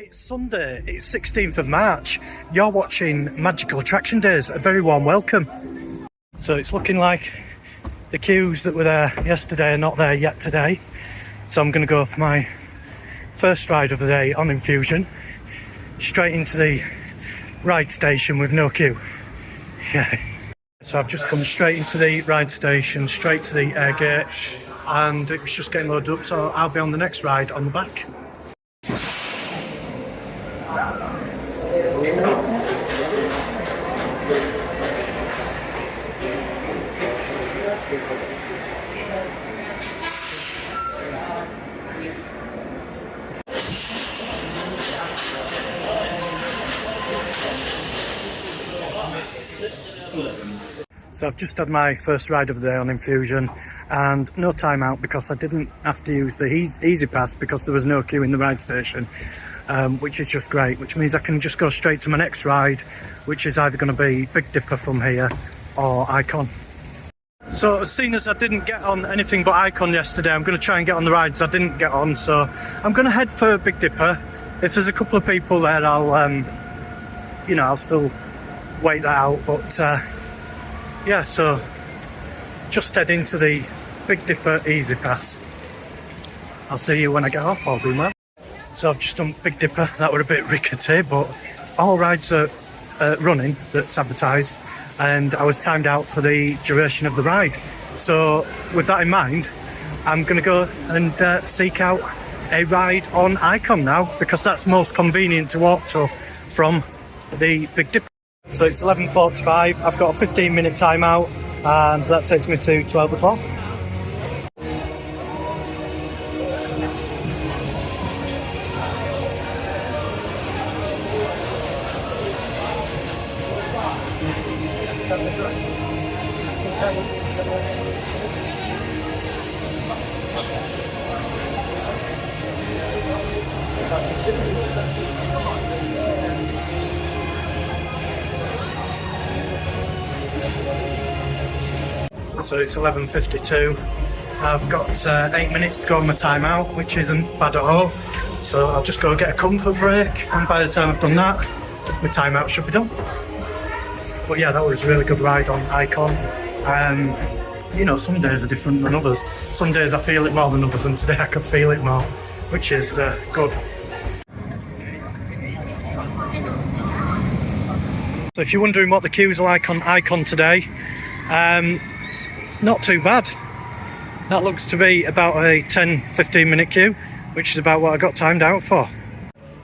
It's Sunday, it's 16th of March. You're watching Magical Attraction Days. A very warm welcome. So it's looking like the queues that were there yesterday are not there yet today. So I'm going to go for my first ride of the day on Infusion, straight into the ride station with no queue. Yeah. So I've just come straight into the ride station, straight to the air gate, and it was just getting loaded up, so I'll be on the next ride on the back. So I've just had my first ride of the day on Infusion and no time out because I didn't have to use the Easy Pass because there was no queue in the ride station, which is just great, which means I can just go straight to my next ride, which is either going to be Big Dipper from here or Icon. So as soon as I didn't get on anything but Icon yesterday, I'm going to try and get on the rides I didn't get on, so I'm going to head for Big Dipper. If there's a couple of people there, I'll still wait that out, but yeah, so just head into the Big Dipper Easy Pass. I'll see you when I get off, I'll be well. So I've just done Big Dipper, that were a bit rickety, but all rides are running that's advertised, and I was timed out for the duration of the ride. So with that in mind, I'm going to go and seek out a ride on Icon now, because that's most convenient to walk to from the Big Dipper. So it's 11:45, I've got a 15-minute timeout, and that takes me to 12 o'clock. So it's 11:52. I've got 8 minutes to go on my timeout, which isn't bad at all. So I'll just go get a comfort break, and by the time I've done that, my timeout should be done. But yeah, that was a really good ride on Icon. Some days are different than others. Some days I feel it more than others, and today I can feel it more, which is good. So if you're wondering what the queues are like on Icon today, not too bad. That looks to be about a 10-15 minute queue, which is about what I got timed out for.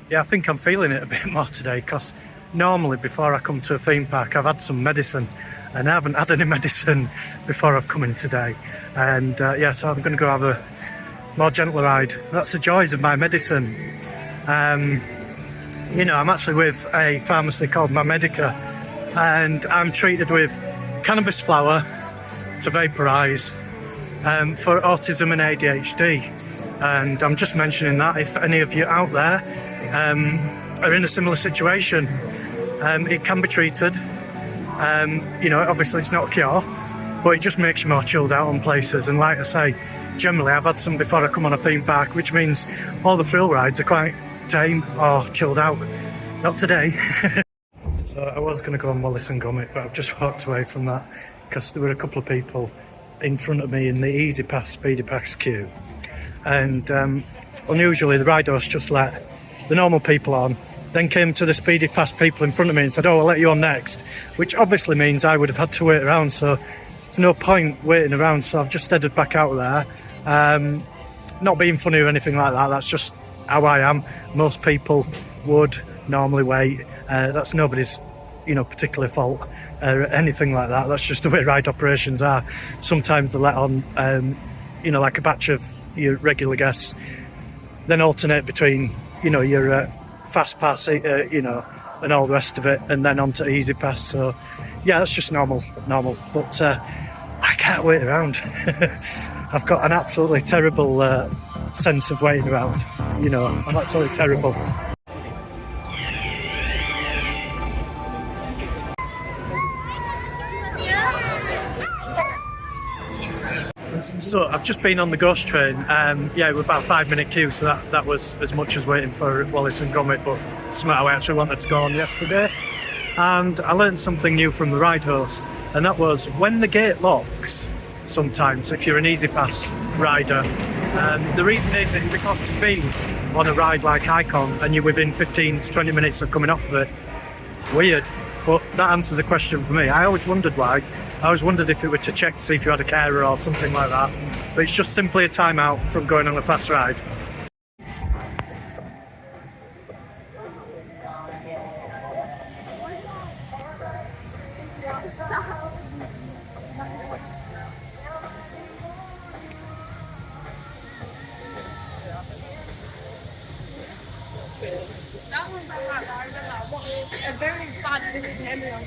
Yeah, I think I'm feeling it a bit more today, because normally before I come to a theme park I've had some medicine, and I haven't had any medicine before I've come in today. And so I'm going to go have a more gentler ride. That's the joys of my medicine. I'm actually with a pharmacy called My Medica, and I'm treated with cannabis flower to vaporise for autism and ADHD. And I'm just mentioning that if any of you out there are in a similar situation, it can be treated. Obviously it's not a cure, but it just makes you more chilled out on places. And like I say, generally I've had some before I come on a theme park, which means all the thrill rides are quite tame or chilled out. Not today. So I was going to go on Wallace and Gromit, but I've just walked away from that because there were a couple of people in front of me in the Easy Pass, Speedy Pass queue. And unusually the ride host just let the normal people on, then came to the Speedy Pass people in front of me and said, "Oh, I'll let you on next," which obviously means I would have had to wait around, so there's no point waiting around. So I've just headed back out there. Not being funny or anything like that, that's just how I am. Most people would normally wait. That's nobody's particular fault or anything like that. That's just the way ride operations are. Sometimes they let on like a batch of your regular guests, then alternate between your fast pass and all the rest of it, and then on to Easy Pass. So yeah, that's just normal, but I can't wait around. I've got an absolutely terrible sense of waiting around. I'm absolutely terrible. So I've just been on the ghost train. Yeah, it was about a 5-minute queue, so that was as much as waiting for Wallace and Gromit, but something I actually wanted to go on yesterday. And I learned something new from the ride host, and that was when the gate locks, sometimes if you're an Easy Pass rider, the reason is because you've been on a ride like Icon and you're within 15 to 20 minutes of coming off of it. Weird, but that answers a question for me. I always wondered why. I always wondered if it were to check to see if you had a carer or something like that, but it's just simply a timeout from going on a fast ride. A very bad camera.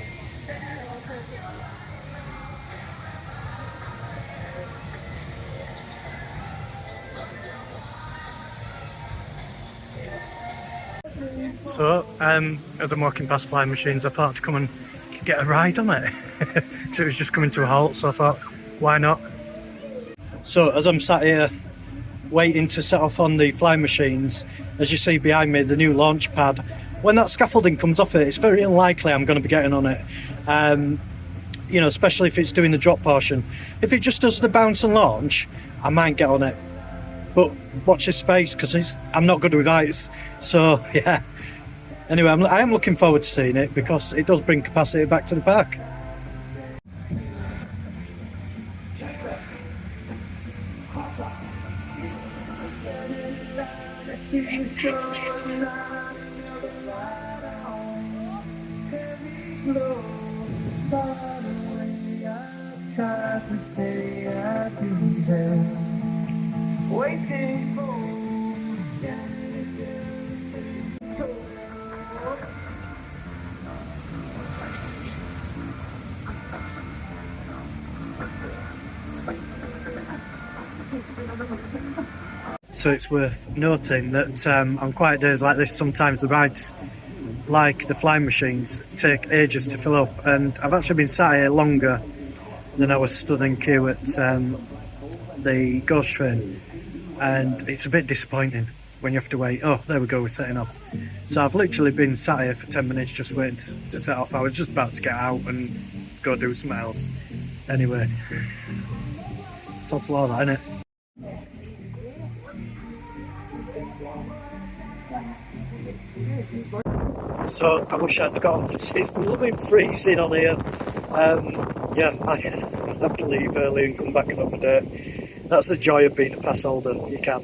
So, as I'm walking past Flying Machines, I thought to come and get a ride on it. Because it was just coming to a halt, so I thought, why not? So, as I'm sat here waiting to set off on the Flying Machines, as you see behind me, the new launch pad, when that scaffolding comes off it, it's very unlikely I'm going to be getting on it. You know, especially if it's doing the drop portion. If it just does the bounce and launch, I might get on it. But watch this space, because I'm not good with heights. So, yeah. Anyway, I am looking forward to seeing it, because it does bring capacity back to the park. So it's worth noting that on quiet days like this, sometimes the rides, like the Flying Machines, take ages to fill up, and I've actually been sat here longer than I was stood in queue at the ghost train, and it's a bit disappointing when you have to wait. Oh, there we go, we're setting off. So I've literally been sat here for 10 minutes just waiting to set off. I was just about to get out and go do something else. Anyway, sod's law that, innit? So I wish I'd got on this. It's blooming freezing on here. Yeah, I have to leave early and come back another day. That's the joy of being a pass holder. You can.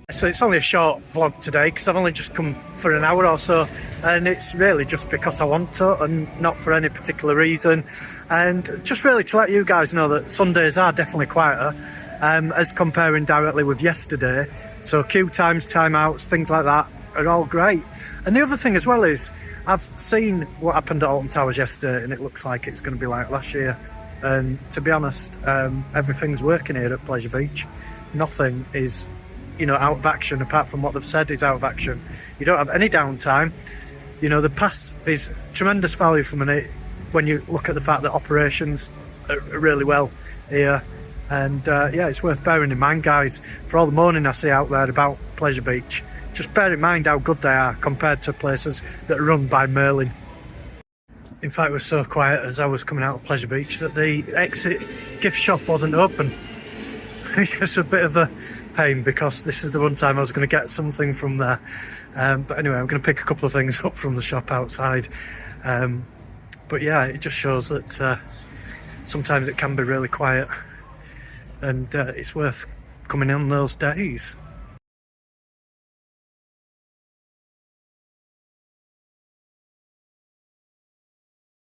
So it's only a short vlog today because I've only just come for an hour or so, and it's really just because I want to and not for any particular reason, and just really to let you guys know that Sundays are definitely quieter as comparing directly with yesterday. So queue times, timeouts, things like that are all great. And the other thing as well is I've seen what happened at Alton Towers yesterday, and it looks like it's going to be like last year. And to be honest, everything's working here at Pleasure Beach. Nothing is, you know, out of action apart from what they've said is out of action. You don't have any downtime. You know, the pass is tremendous value for money when you look at the fact that operations are really well here. And yeah, it's worth bearing in mind, guys, for all the moaning I see out there about Pleasure Beach. Just bear in mind how good they are compared to places that are run by Merlin. In fact, it was so quiet as I was coming out of Pleasure Beach that the exit gift shop wasn't open. It's a bit of pain because this is the one time I was going to get something from there. But anyway, I'm going to pick a couple of things up from the shop outside. But yeah, it just shows that sometimes it can be really quiet, and it's worth coming on those days.